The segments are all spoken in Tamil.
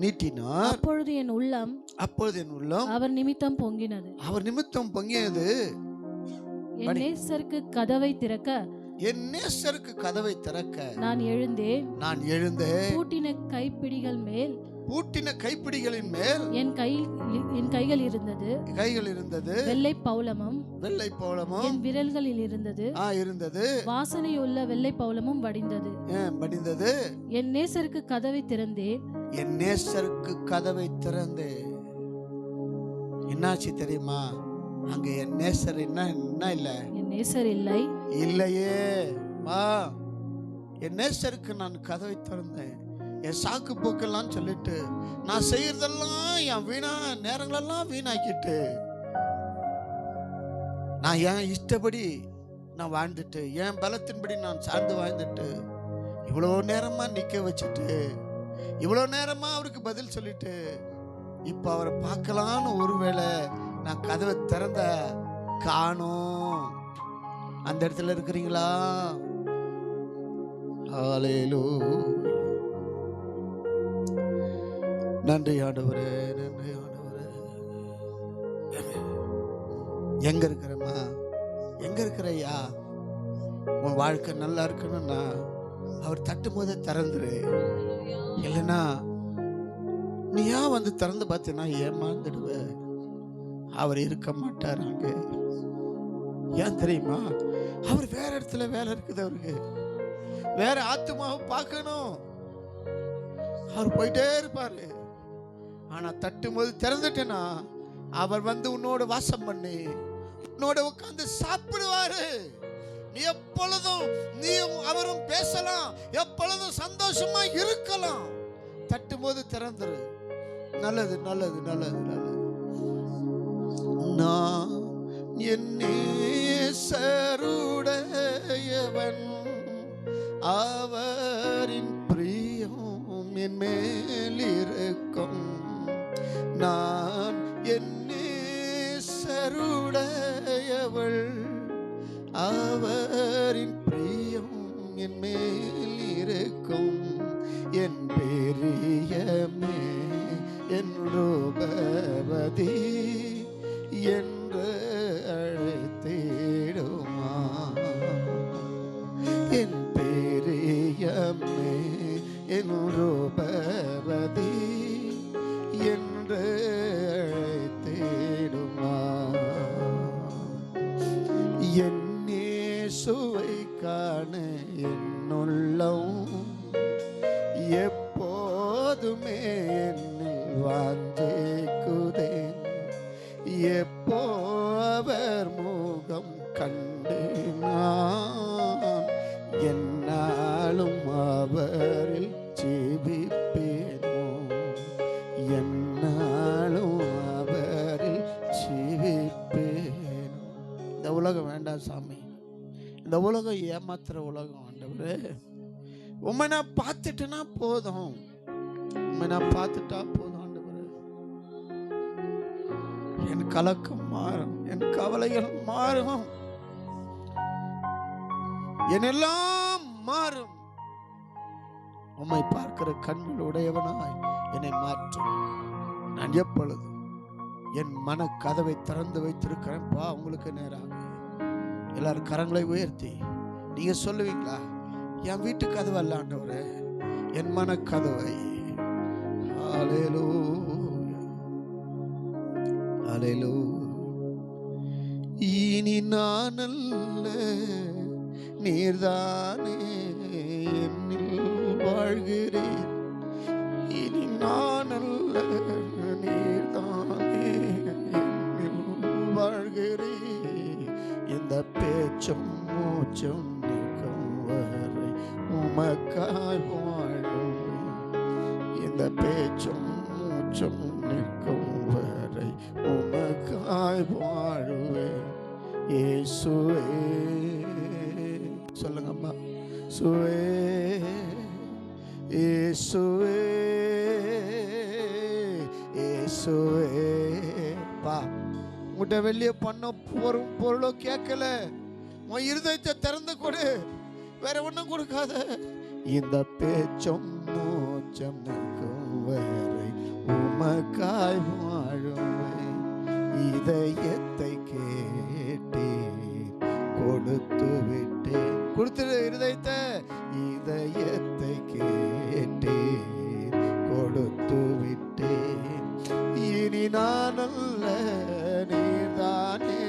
நீட்டினார். அப்பொழுது என் உள்ளம் அவர் நிமித்தம் பொங்கியது. என் நேசருக்கு கதவை திறக்க நான் எழுந்தேன். பூட்டின கைப்பிடிகளின் மேல் என் கைகள் இருந்தது. வெள்ளை பௌலமும் என் விரல்களில் இருந்தது. வாசனையுள்ள வெள்ளை பௌலமும் வடிந்தது. என் நேசருக்கு கதவை திறந்தேன். என்னாச்சு தெரியுமா? அங்க என் நேசர் என்ன இல்ல? என் நேசர் இல்லையே. என் நேசருக்கு நான் கதவை திறந்தேன். என் சாக்கு போக்கெல்லாம் சொல்லிட்டு, நான் செய்யறதெல்லாம் என் நேரங்களெல்லாம் வீணாக்கிட்டு, நான் என் இஷ்டப்படி நான் வாழ்ந்துட்டு, என் பலத்தின்படி நான் சார்ந்து வாழ்ந்துட்டு, இவ்வளோ நேரமா நிக்க வச்சுட்டு, இவ்வளோ நேரமா அவருக்கு பதில் சொல்லிட்டு, இப்ப அவரை பார்க்கலான்னு ஒருவேளை நான் கதவை திறந்த காணோம். அந்த இடத்துல இருக்கிறீங்களா? ஹல்லேலூயா. நன்றி ஆண்டவரே, நன்றி ஆண்டவரே. எங்க இருக்கிறையா? உன் வாழ்க்கை நல்லா இருக்கணும்னா அவர் தட்டும் போதே திறந்துரு. இல்லைன்னா நீ ஏன் வந்து திறந்து பார்த்தீங்கன்னா ஏமாந்துடுவ. அவர் இருக்க மாட்டார் அங்க. ஏன் தெரியுமா? அவர் வேற இடத்துல வேலை இருக்குது. அவருக்கு வேற ஆத்துமாவை பார்க்கணும். அவர் போயிட்டே இருப்பாரு. ஆனா தட்டும் போது திறந்துட்டேன்னா அவர் வந்து உன்னோட வாசம் பண்ணி உன்னோட உட்கார்ந்து சாப்பிடுவாரு. நீ எப்பொழுதும் நீயும் அவரும் பேசலாம், எப்பொழுதும் சந்தோஷமா இருக்கலாம். தட்டும் போது திறந்துரு. நல்லது நல்லது நல்லது நல்லது. நான் என் நேசருடையவன், அவரின் பிரியம் என் மேல் இருக்கும். நான் என் நேசருடையவள், அவரின் பிரியம் என் மேல் இருக்கும். என் பெரியமே என் ரூபவதி என்று அழைத்திடுமா. என் பெரியமே என் ரூபவதி என்று அழைத்திடுமா. என் இயேசுவை காண என்னுள்ளம் எப்போதுமே என்னில் வாஞ்சேக்குதே. எப்போ அவர் முகம் கண்டு நான் என்னாலும் அவரில் ஜீவிப்பேனோ. என்னாலும் அவரில் ஜீவிப்பேனோ. இந்த உலகம் வேண்டாம் சாமி. இந்த உலகம் ஏமாத்துற உலகம். ஆண்டவரே, உம்மை நான் பார்த்துட்டேன்னா போதும். உம்மை நான் பார்த்துட்டா போதும் ஆண்டவரே. என் கலக்கம் மாறும், என் கவலைகள் மாறும், என்னெல்லாம் மாறும். உம்மை பார்க்கிற கண்கள் உடையவனாய் என்னை மாற்றும். நான் எப்பொழுதும் என் மன கதவை திறந்து வைத்திருக்கிறேன்ப்பா. உங்களுக்கு நேராக எல்லாரும் கரங்களை உயர்த்தி நீங்க சொல்லுவீங்களா? என் வீட்டு கதவு அல்ல ஆண்டவரே, என் மன கதவை. ஹல்லேலூயா ஹல்லேலூயா. இனி நான் அல்ல நீர்தானே என்னில் வாழ்கிறேன். இனி நான் அல்ல நீர்தானே என்னில் வாழ்கிறேன். இந்த பேச்சும் மூச்சும் வரை உமக்காய் வாழுவேன். இந்த பேச்சும் மூச்சும் நிற்கும் வரை உமக்காய் வாழுவேன். இயேசுவே சொல்லுங்க அம்மா. சுவே இயேசுவே இயேசுவே. பா உங்கள்கிட்ட வெளியே பண்ண பொருளோ கேட்கல. உன் இருதயத்தை திறந்து கொடு, வேற ஒன்றும் கொடுக்காத. இந்த பேச்சும் மூச்சம் நிற்கும் அல்ல, நீர்தானே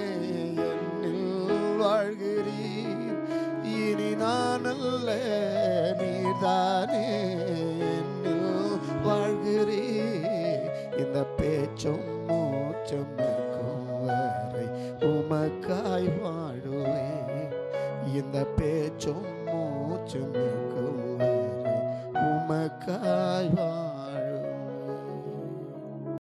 என்னில் வாழ்கிறீர். இனி நான் அல்ல, நீர்தானே என்னில் வாழ்கிறீர். இந்த பேச்சும் மூச்சும் நிற்கும் வரை உமக்காய் வாழுவேன். இந்த பேச்சும் மூச்சும் நிற்கும் வரை உமக்காய்